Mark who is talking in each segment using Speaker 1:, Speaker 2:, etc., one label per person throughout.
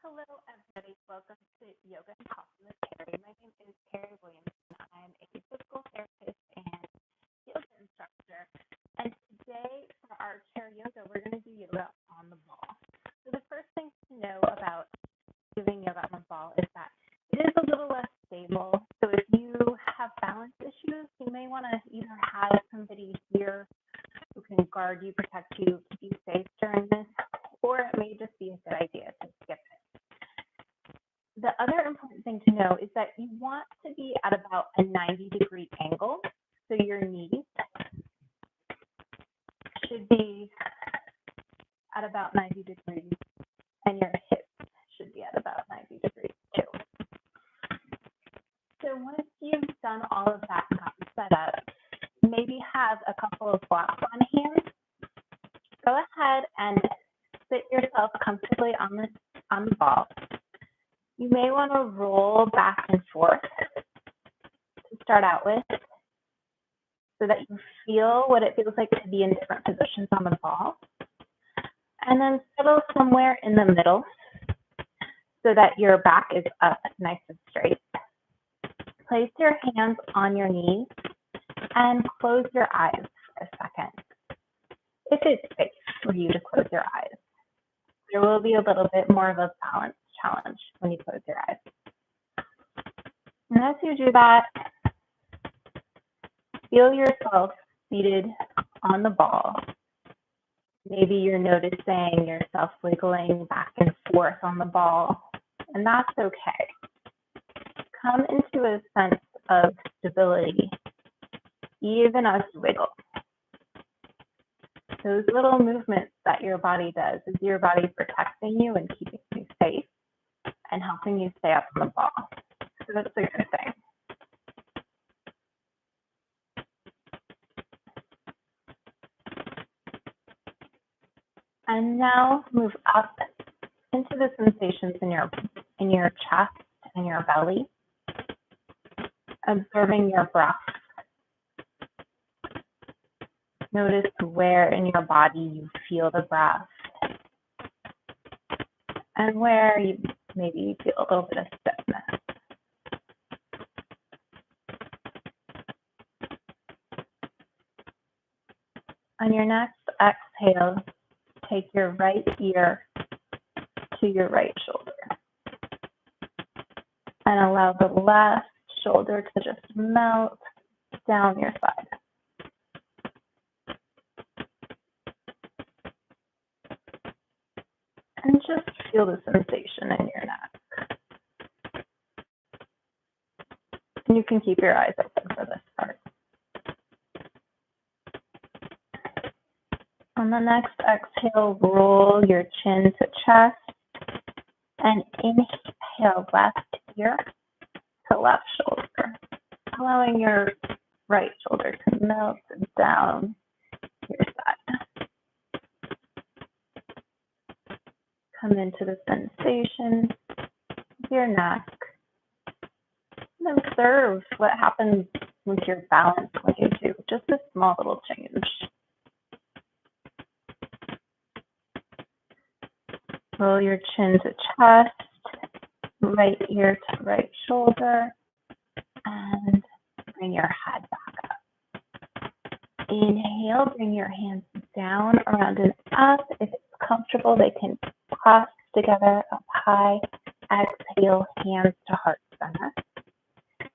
Speaker 1: Hello, everybody. Welcome to Yoga and Coffee with Terry. My name is Terry Williamson. I'm a physical therapist and yoga instructor. And today, for our chair yoga, we're going to do yoga on the ball. So the first thing to know about doing yoga on the ball is that it is a little less stable. So if you have balance issues, you may want to either have somebody here who can guard you, protect you, keep you safe during this, or it may just be a good idea to skip it. The other important thing to know is that you want to be at about a 90-degree angle. So your knees should be at about 90 degrees and your hips should be at about 90 degrees too. So once you've done all of that set up, maybe have a couple of blocks on hand. Go ahead and sit yourself comfortably on the ball. You may want to roll back and forth to start out with so that you feel what it feels like to be in different positions on the ball. And then settle somewhere in the middle so that your back is up nice and straight. Place your hands on your knees and close your eyes for a second. If it's safe for you to close your eyes, there will be a little bit more of a balance challenge when you close your eyes. And as you do that, feel yourself seated on the ball. Maybe you're noticing yourself wiggling back and forth on the ball, and that's okay. Come into a sense of stability, even as you wiggle. Those little movements that your body does is your body protecting you and keeping you safe and helping you stay up on the ball. So that's a good thing. And now move up into the sensations in your chest and your belly, observing your breath. Notice where in your body you feel the breath and where you maybe feel a little bit of stiffness. On your next exhale, take your right ear to your right shoulder and allow the left shoulder to just melt down your side. And just feel the sensation in your neck. And you can keep your eyes open for this part. On the next exhale, roll your chin to chest and inhale left ear to left shoulder, allowing your right shoulder to melt down your side. Come into the sensation of your neck and observe what happens with your balance when you do just a small little change. Roll your chin to chest, right ear to right shoulder, and bring your head back up. Inhale, bring your hands down, around, and up. If it's comfortable, they can clasp together up high. Exhale, hands to heart center.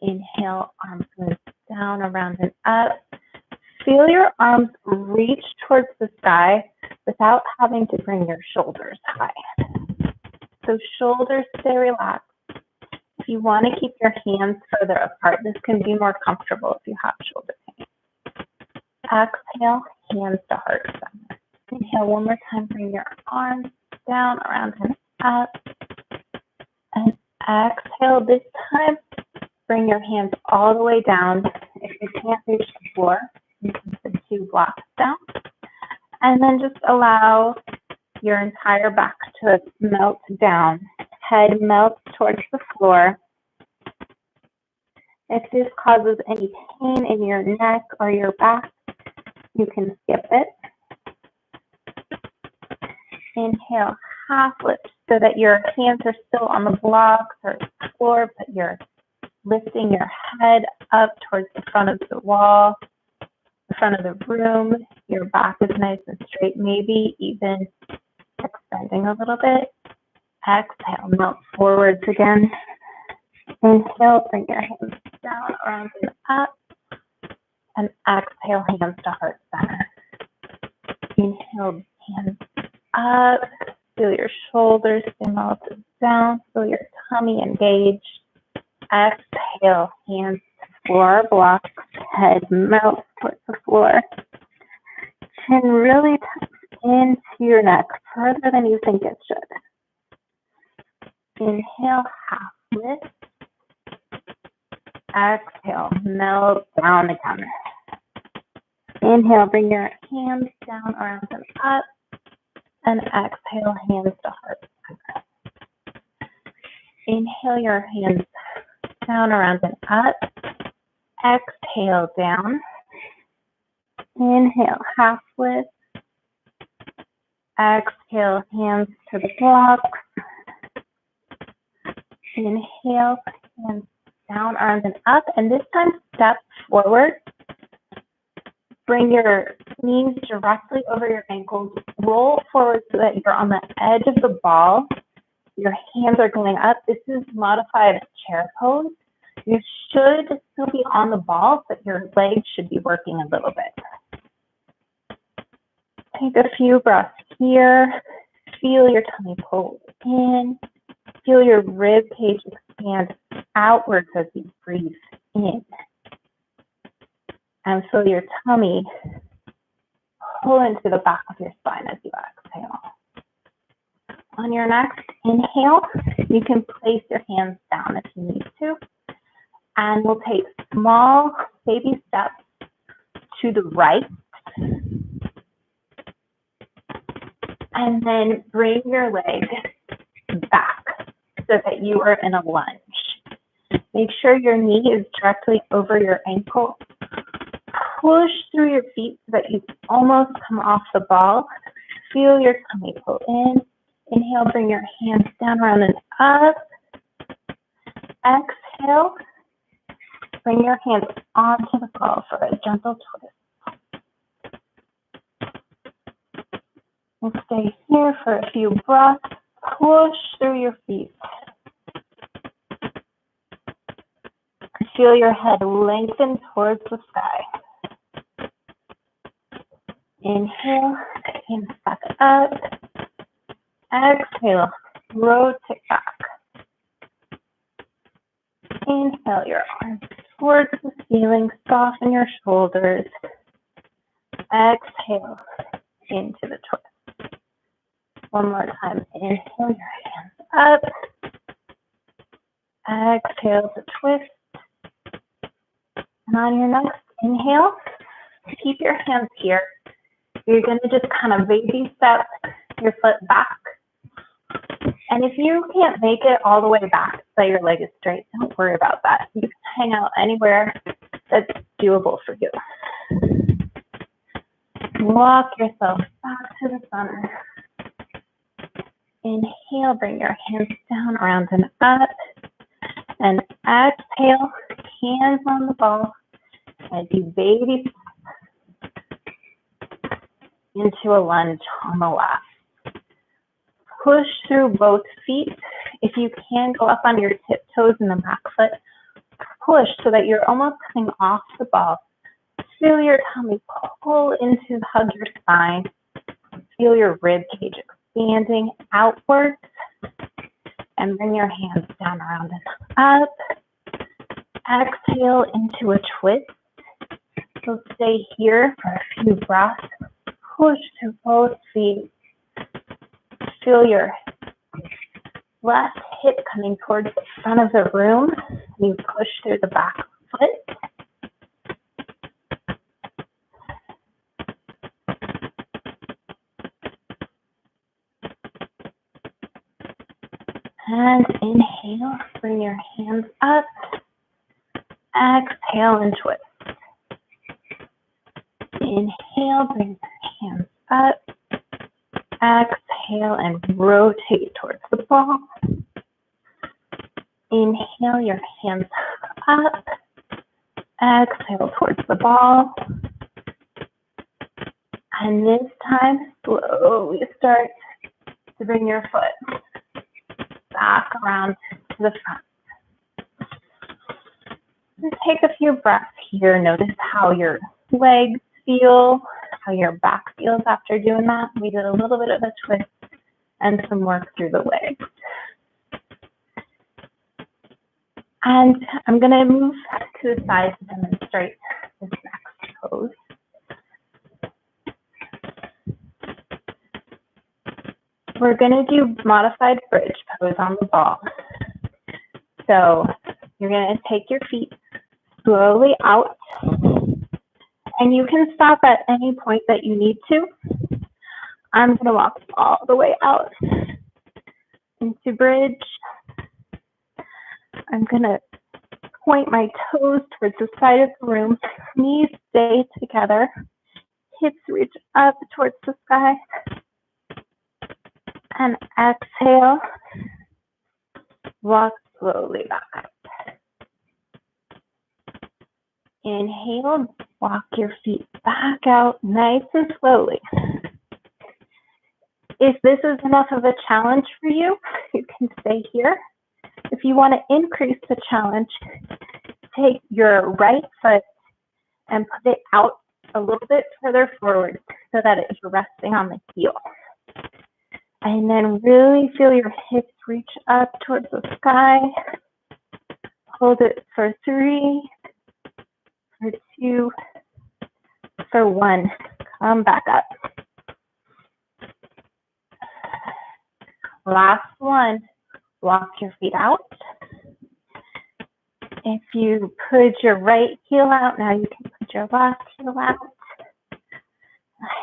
Speaker 1: Inhale, arms move down, around, and up. Feel your arms reach towards the sky without having to bring your shoulders high. So shoulders stay relaxed. If you want to keep your hands further apart, this can be more comfortable if you have shoulder pain. Exhale, hands to heart center. Inhale one more time, bring your arms down, around, and up. And exhale this time, bring your hands all the way down. If you can't reach the floor, you can put 2 blocks down. And then just allow your entire back to melt down. Head melts towards the floor. If this causes any pain in your neck or your back, you can skip it. Inhale, half lift, so that your hands are still on the blocks or the floor, but you're lifting your head up towards the front of the wall, the front of the room. Your back is nice and straight, maybe even extending a little bit. Exhale, melt forwards again. Inhale, bring your hands down, around and up. And exhale, hands to heart center. Inhale, hands up. Feel your shoulders stay melted down. Feel your tummy engage. Exhale, hands to floor blocks. Head melts towards the floor. Chin really tucks into your neck further than you think it should. Inhale, half lift. Exhale, melt down again. Inhale, bring your hands down, arms and up. And exhale, hands to heart center. Inhale your hands down, around and up. Exhale, down. Inhale, half lift. Exhale, hands to the blocks. Inhale, hands down, arms and up. And this time, step forward. Bring your knees directly over your ankles. Roll forward so that you're on the edge of the ball. Your hands are going up. This is modified chair pose. You should still be on the ball, but your legs should be working a little bit. Take a few breaths here. Feel your tummy pull in. Feel your rib cage expand outwards as you breathe in. And feel your tummy pull into the back of your spine as you exhale. On your next inhale, you can place your hands down if you need to. And we'll take small baby steps to the right. And then bring your leg back so that you are in a lunge. Make sure your knee is directly over your ankle. Push through your feet so that you almost come off the ball. Feel your tummy pull in. Inhale, bring your hands down, around and up. Exhale, bring your hands onto the ball for a gentle twist. We'll stay here for a few breaths. Push through your feet. Feel your head lengthen towards the sky. Inhale, hands back up. Exhale, rotate back. Inhale your arms towards the ceiling, soften your shoulders. Exhale into the twist. One more time, inhale your hands up. Exhale to twist. And on your next inhale, keep your hands here. You're going to just kind of baby step your foot back. And if you can't make it all the way back so your leg is straight, don't worry about that. You can hang out anywhere that's doable for you. Walk yourself back to the center. Inhale, bring your hands down, around and up. And exhale, hands on the ball as you baby into a lunge on the left. Push through both feet. If you can, go up on your tiptoes in the back foot. Push so that you're almost coming off the ball. Feel your tummy pull into hug your spine. Feel your rib cage expanding outwards. And bring your hands down, around and up. Exhale into a twist. So stay here for a few breaths. Push through both feet. Feel your left hip coming towards the front of the room. You push through the back foot. And inhale, bring your hands up. Exhale and twist. Inhale, bring your hands up. Inhale and rotate towards the ball. Inhale, your hands up. Exhale towards the ball. And this time, slowly start to bring your foot back around to the front. And take a few breaths here. Notice how your legs feel, how your back feels after doing that. We did a little bit of a twist and some work through the legs. And I'm going to move to the side to demonstrate this next pose. We're going to do modified bridge pose on the ball. So you're going to take your feet slowly out, and you can stop at any point that you need to. I'm going to walk all the way out into bridge. I'm going to point my toes towards the side of the room. Knees stay together. Hips reach up towards the sky. And exhale. Walk slowly back up. Inhale, walk your feet back out nice and slowly. If this is enough of a challenge for you, you can stay here. If you want to increase the challenge, take your right foot and put it out a little bit further forward so that it's resting on the heel. And then really feel your hips reach up towards the sky. Hold it for 3, for 2, for 1. Come back up. Last one. Walk your feet out. If you put your right heel out, now you can put your left heel out.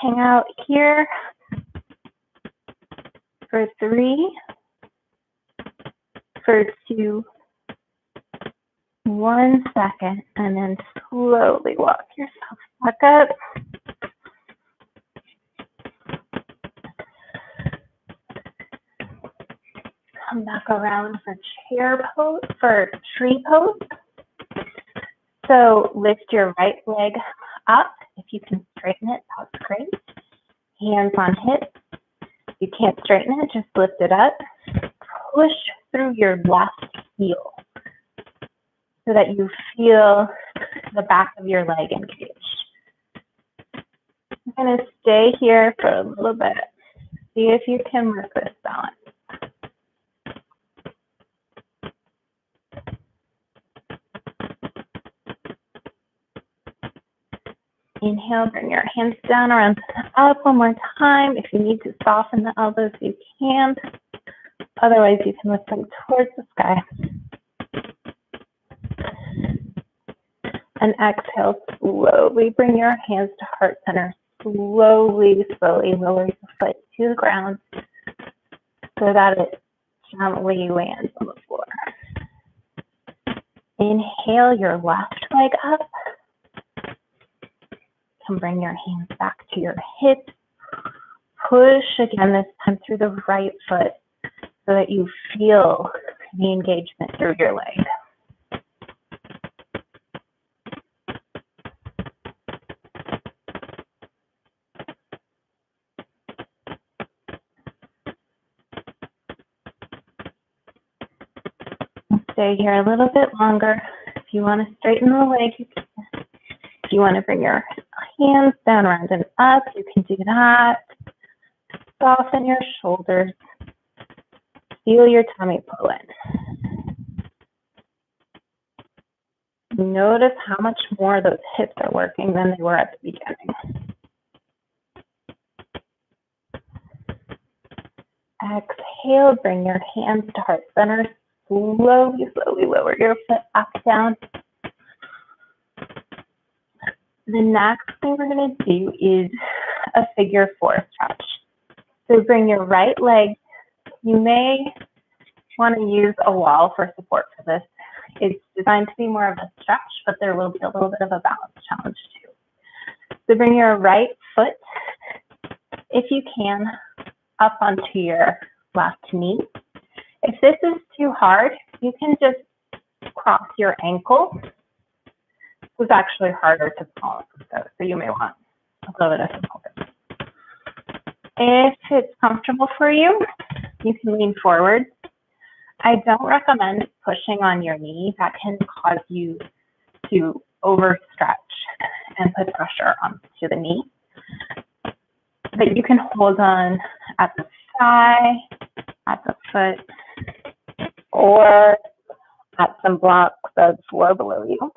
Speaker 1: Hang out here for 3, for 2, 1 second, and then slowly walk yourself back up. Come back around for chair pose, for tree pose. So lift your right leg up. If you can straighten it, that's great. Hands on hips. If you can't straighten it, just lift it up. Push through your left heel so that you feel the back of your leg engaged. I'm going to stay here for a little bit. See if you can work this balance. Inhale, bring your hands down around up one more time. If you need to soften the elbows, you can. Otherwise, you can lift them towards the sky. And exhale, slowly bring your hands to heart center. Slowly, slowly lower your foot to the ground so that it gently lands on the floor. Inhale your left leg up. Bring your hands back to your hips. Push again, this time through the right foot so that you feel the engagement through your leg. Stay here a little bit longer. If you want to straighten the leg, you can. If you want to bring your hands down, around and up, you can do that. Soften your shoulders. Feel your tummy pull in. Notice how much more those hips are working than they were at the beginning. Exhale, bring your hands to heart center. Slowly, slowly lower your foot back down. The next thing we're going to do is a figure 4 stretch. So bring your right leg. You may want to use a wall for support for this. It's designed to be more of a stretch, but there will be a little bit of a balance challenge too. So bring your right foot, if you can, up onto your left knee. If this is too hard, you can just cross your ankle. This is actually harder to follow, so you may want a little bit of support. If it's comfortable for you, you can lean forward. I don't recommend pushing on your knee. That can cause you to overstretch and put pressure onto the knee. But you can hold on at the thigh, at the foot, or at some blocks of floor below you.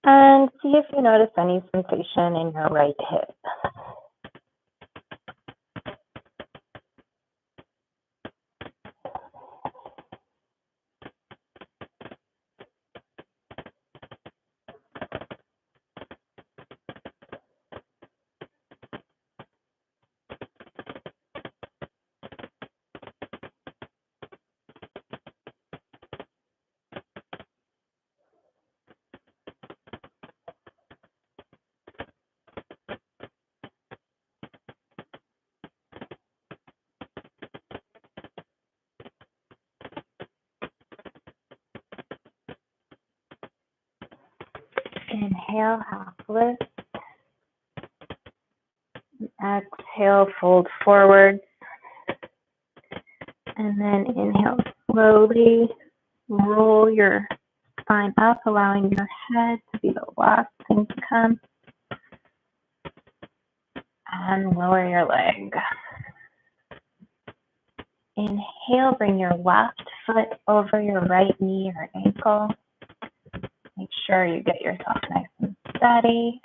Speaker 1: And see if you notice any sensation in your right hip. Inhale, half lift. Exhale, fold forward. And then inhale, slowly roll your spine up, allowing your head to be the last thing to come. And lower your leg. Inhale, bring your left foot over your right knee or ankle. Make sure you get yourself nice and steady.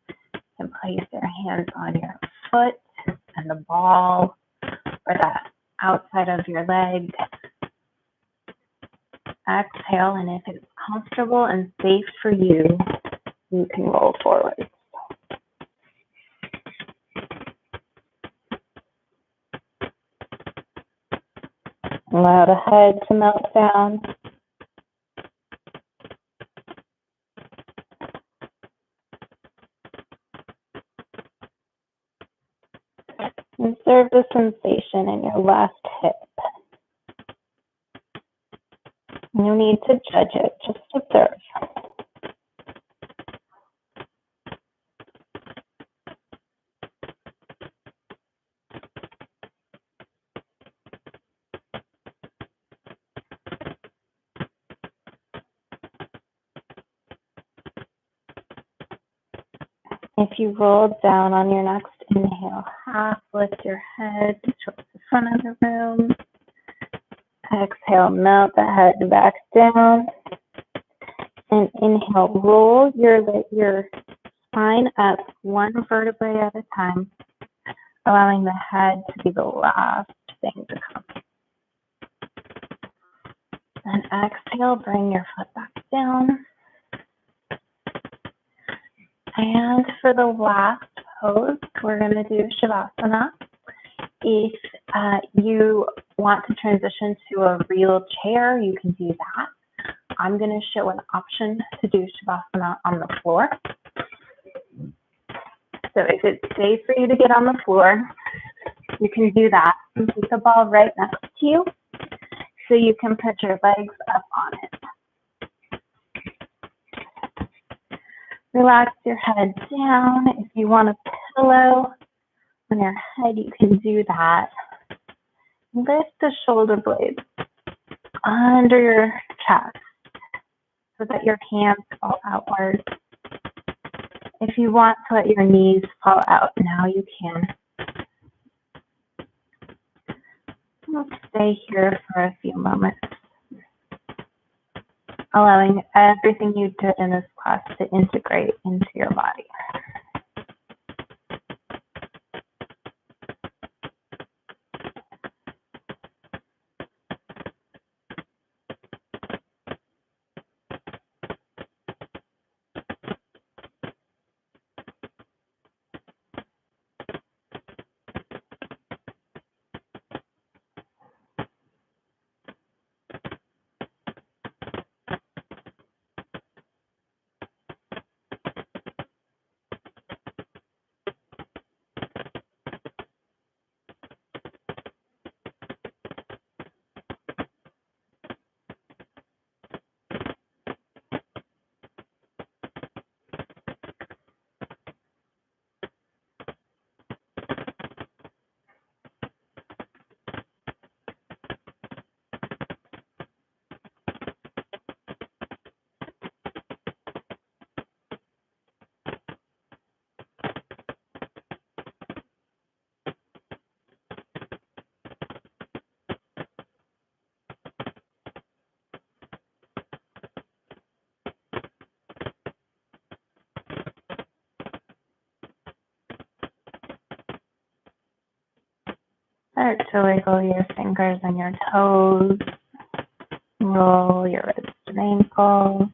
Speaker 1: You can place your hands on your foot and the ball or the outside of your leg. Exhale, and if it's comfortable and safe for you, you can roll forward. Allow the head to melt down. Observe the sensation in your left hip. No need to judge it, just observe. If you roll down on your next inhale, half lift your head towards the front of the room. Exhale, melt the head back down. And inhale, roll your spine up one vertebrae at a time, allowing the head to be the last thing to come. And exhale, bring your foot back down. And for the last pose, we're going to do Shavasana. If you want to transition to a real chair, you can do that. I'm going to show an option to do Shavasana on the floor. So if it's safe for you to get on the floor, you can do that. And keep the ball right next to you so you can put your legs up on it. Relax your head down. If you want a pillow on your head, you can do that. Lift the shoulder blades under your chest so that your hands fall outward. If you want to let your knees fall out now, you can. We'll stay here for a few moments, allowing everything you did in this class to integrate into your body. Start to wiggle your fingers and your toes. Roll your wrists and ankles.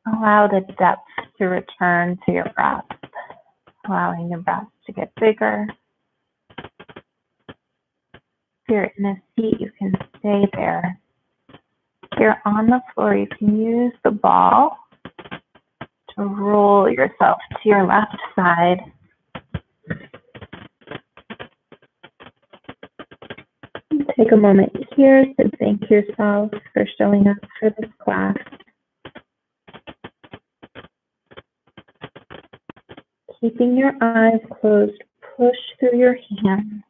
Speaker 1: Allow the depth to return to your breath, allowing your breath to get bigger. If you're in a seat, you can stay there. If you're on the floor, you can use the ball to roll yourself to your left side. Take a moment here to thank yourself for showing up for this class. Keeping your eyes closed, push through your hands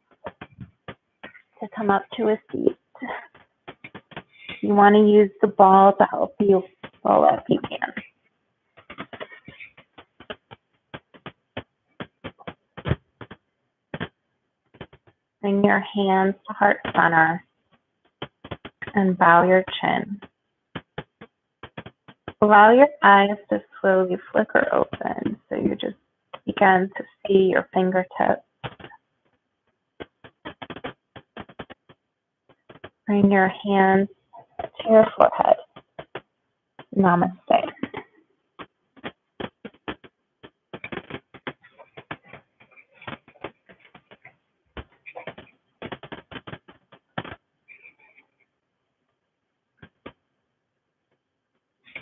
Speaker 1: to come up to a seat. If you want to use the ball to help you roll up, you can. Bring your hands to heart center and bow your chin. Allow your eyes to slowly flicker open so you just begin to see your fingertips. Bring your hands to your forehead. Namaste.